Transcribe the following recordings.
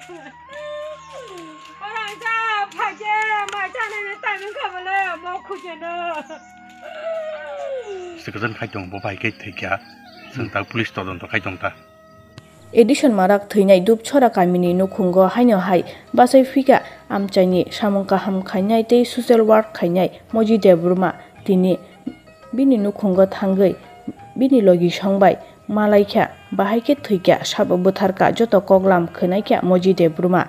orang cak pakai macam ni tak nak boleh mau kucing dah. Sekarang kaitung bapak kita tiga, sentak polis todon tu kaitung ta. Edition marak theinai dup chora kamini nukhungo haino hai basai fika amchaini samung kaham khainai tei social work khainai moji debruma tini bini nukhungo thangai bini logi songbai malaikha bahaike thuikya sabo butharka joto koglam khnaikya moji debruma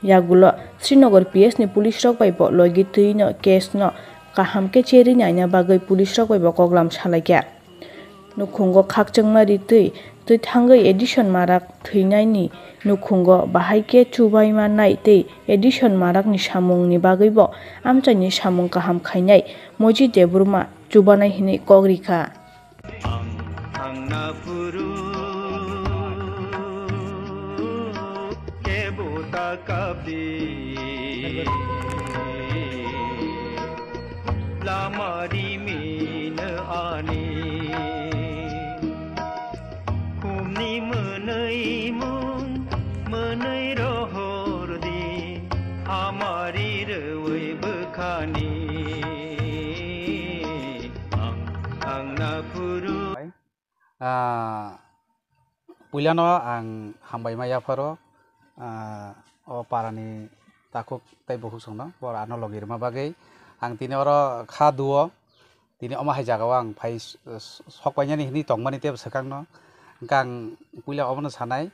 yagulo Srinagar PS ni police rok bai bo logi tuino case no kaham ke cheri naina bagai police rok bai bo koglam salaikya nukhungo khakchangmari tui thangai edition marak theinai ni nukhungo bahaike chubaima nai tei edition marak ni samung ni bagai bo amchani samung kaham khainai moji debruma chubanai hini kogrika lamari min ani kumni menai mun menai rohor di amari rewai bekhani ang napuru puilano ang hambai maya faro o parani takuk tai bohu songno bor ano logir ma bagai ang tini oro kha duo tini oma hai jaga ang phai sokpaina ni tongmani te sakangno kang puila omono sanai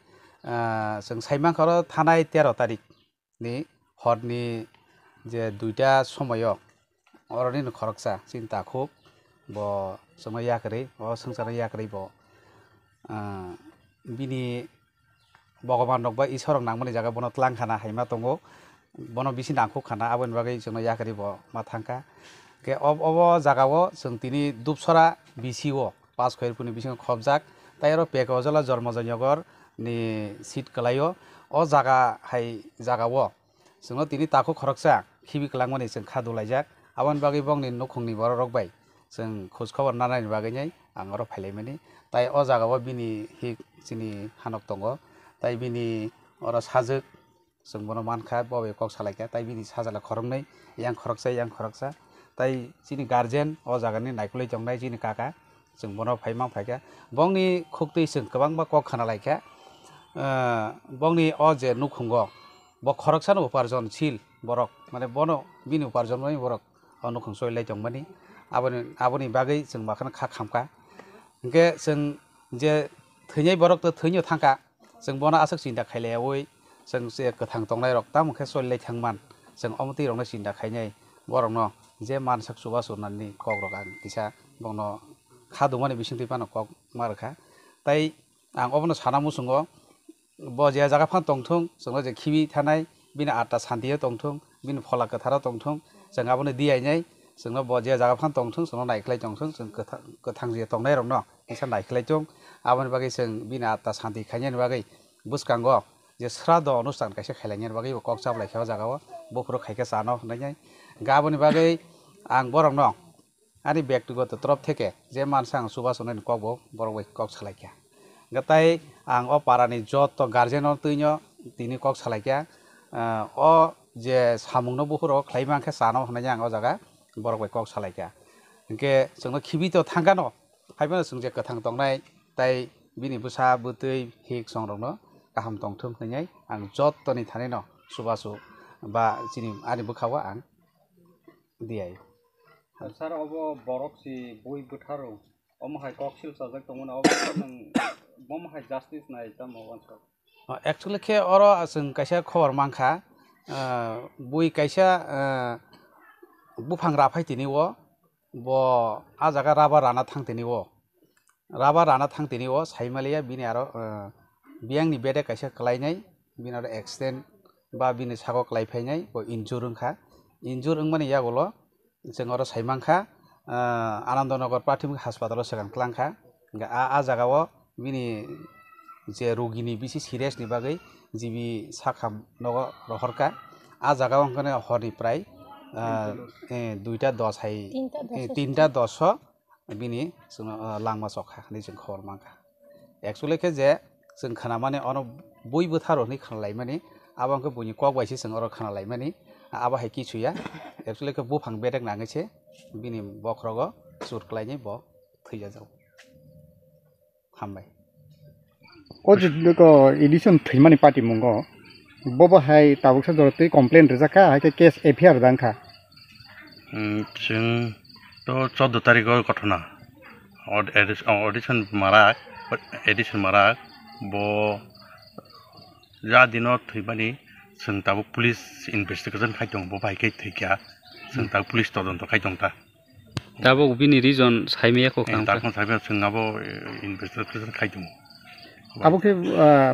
जों साइमां खरो थानाय 13 तारिख नि हरनि जे दुइटा समायाव अरनि खरकसा चिन्ता खुब ब समय याकरै ब संसार याकरै ब बिनि भगवान रक बा ईश्वर नांगमनि जागा बन तलां खाना हाइमा दंगो बन बिसि नांखौ खाना आबन बागै जों याकरै ब मा थांका के अब जागाव जों तिनि दुबसरा बिसिओ पास खयरपुनि बिसिं खबजाक तायरो पेकजला जन्मजन्यगर नि सीट कलायो ओ जागा हाय जागाव जों तिनि ताखौ खरकसा खिबि कलांमनि जों खादुलायजाक आबन बागै बंनि नखंनि बर रकबाय जों खोज खबर नानायनि बागैनै आं अर फायलायमानि ताय ओ जागाव बिनि हि जिनि हानक दङ ताय बिनि अर साजोक जों बन मानखा बबे कक सालायका ताय बिनि साजाला खरंनै यां खरकसा ताय जिनि गार्जियन ओ जागानि नायखुलै जंनाय जिनि काका जों बन फायमा फायका बंनि खुक्तै जों गोबांबा कक खाना लायका बंनि अ जे नुखुंग ब खरकसान उपार्जन सिल बरक माने बनो बिनि उपार्जन मै बरक अनुखुं सयलाय जंमानि आबनि बागै जों माखना खा खामका के जों जे थैनै बरक त थैनो थांका जों बना आसक सिन्ता खायलायावै जों जे गोथां तंनाय रक ता मुखे सयलाय थांमान जों अमति रंना सिन्ता खायनै बरकनो जे मानसक सुबा सुनानि कक रक आं किसा बंनो खादुमानि बिसिंति पानो कक मारखा ताय आं अबनो साना मुसुंगो बजिया जागा फान तंथुं जों जे खिबि थानाय बिनि आटा सान्तिया तंथुं बिनि फला कथारा तंथुं जों आबनो दियायनै जों बजिया जागा फान तंथुं जों नायख्लाय तंथुं जों गोथां जे तंनाय रंनो किसा नायख्लाय जों आबन बागै जों बिनि आटा सान्ति खायनि बागै बुसकांगो जे श्राद्ध अनुष्ठान कायसे खायलायनि बागै कक चाबलायखाव जागाव बफोर खायके सानो होननाय गाबनि बागै आं बरंनो आनि व्यक्तिगत तरफ थेके जे मानसा आं सुबासननि कक बरबाय कक सालायखा गताय आं अ पारानि जत गार्जेन तैनो तिनि कक सालायखा अ जे सामुंनो बफोर खायमांखे सानो होननाय आं अ जागा बरबाय कक सालायखा के जों खिबि तो थांगानो हायबा जों जे गोथां तंनाय ताय बिनि बुसा बुतै हिक संरनो गाहाम तंथुं होननाय आं जतनि थानायनो सुबासु बा जिनि आनि बुखावा आं दियाय सर अब बरक सि बय बोथारो अमहाय कक्सिल साजक तमन अब नों बमहाय जस्टिस नाय तम वानस एक्चुअली के अर जों कायसा खबर मांखा बय कायसा बुफां राफायतिनि व ब आ जागा राबा राना थांतिनि व राबा राना थांतिनि व साइमालिया बिनि आरो बियांनि बेदे कायसा खलायनाय बिनि आरो एक्सिडेन्ट बा बिनि सागक लायफायनाय ब इन्जुर माने यागल जों आरो साइमांखा आनन्दनगर प्राथमिक हासपातालाव सेगान क्लांखा आ जागाव बिनि जे रोगिनि बिसि सिरियासनि बागै जिबि साखाम नग रहरका आ जागाव ओंखाने हरनिफ्राय 3:10 बिनि जों लांमा सखा जों खबर मांखा एक्चुअली के जे जों खाना माने अन बयबो थारनि खालाय माने abang ke bunyi kok baisi seng orang khana laimani aba hai ki chuya actually ke bufang bedek nangese bini bokrogo sur klaini bo thuya jau hambai o jidlo ko edition thimani party mungo bobo hai tabuk sa dorotei complaint rejaka hai ke case FIR dangkha जों तो 14 तारिखर घटना addition Marak बो जा दिनो थैबानि जों दाबो police investigation खायदों बो बाइके थैया जों दा पुलिस तदन्त खायदों दा दाबो बिनि रिजन साइमेयाखौ दाखन साइमे जोंनाबो investigation खायदों abo ke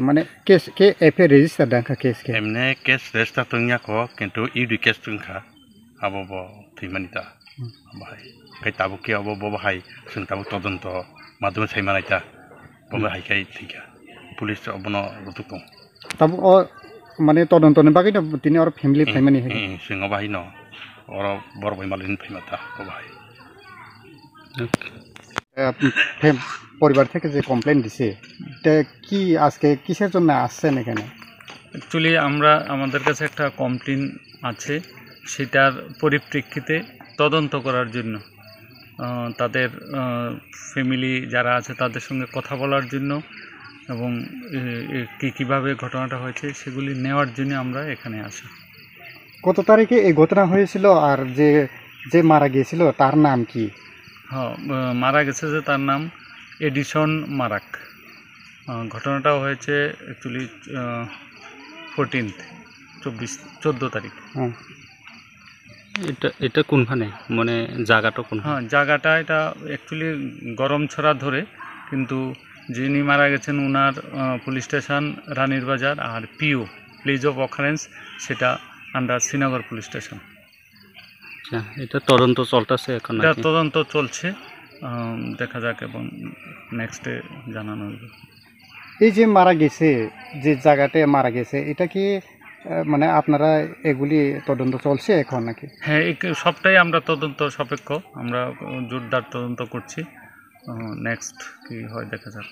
mane case ke FIR register dangkha case ke एमने केस रेजिस्टार तंयाखौ किन्तु इडि केस तंखा आबो बो थैमानि दा बाहाय kai tabu ki abo bo bahai sung tabu todonto madum saimana ita bo bahai kai thika police abono rutukong tabu o mane todonto ne bagai tini or family family he singa bahai no oro bor bai malin phaimata bo bahai পরিবার থেকে যে complain দিছে এটা কি আজকে কিসের জন্য আসছেন এখানে অ্যাকচুয়ালি আমরা আমাদের কাছে একটা কমপ্লেইন আছে সেটার পরিপ্রেক্ষিতে তদন্ত করার জন্য তাদের ফ্যামিলি যারা আছে তাদের সঙ্গে কথা বলার জন্য এবং কিভাবে ঘটনাটা হয়েছে সেগুলি নেওয়ার জন্য আমরা এখানে আসি কত তারিখে এই ঘটনা হয়েছিল আর যে যে মারা গিয়েছিল তার নাম কি হ্যাঁ মারা গেছে যে তার নাম এডিশন মারাক ঘটনাটা হয়েছে অ্যাকচুয়ালি 14 তারিখ এটা কোনখানে মানে জায়গাটা কোন হ্যাঁ জায়গাটা এটা অ্যাকচুয়ালি গরম ছড়া ধরে কিন্তু যিনি মারা গেছেন ওনার পুলিশ স্টেশন রানীর বাজার আর পিও প্লেস অফ অকারেন্স সেটা আন্ডার শ্রীনগর পুলিশ স্টেশন আচ্ছা এটা তদন্ত চলতেছে এখন এটা তদন্ত চলছে দেখা যাক এবং নেক্সটে জানানো হবে এই যে মারা গেছে যে জায়গাতে মারা গেছে এটা কি মানে আপনারা এগুলি তদন্ত চলছে এখন নাকি হ্যাঁ সবটাই আমরা তদন্ত সাপেক্ষ আমরা জোরদার তদন্ত করছি নেক্সট কি হয় দেখা যাক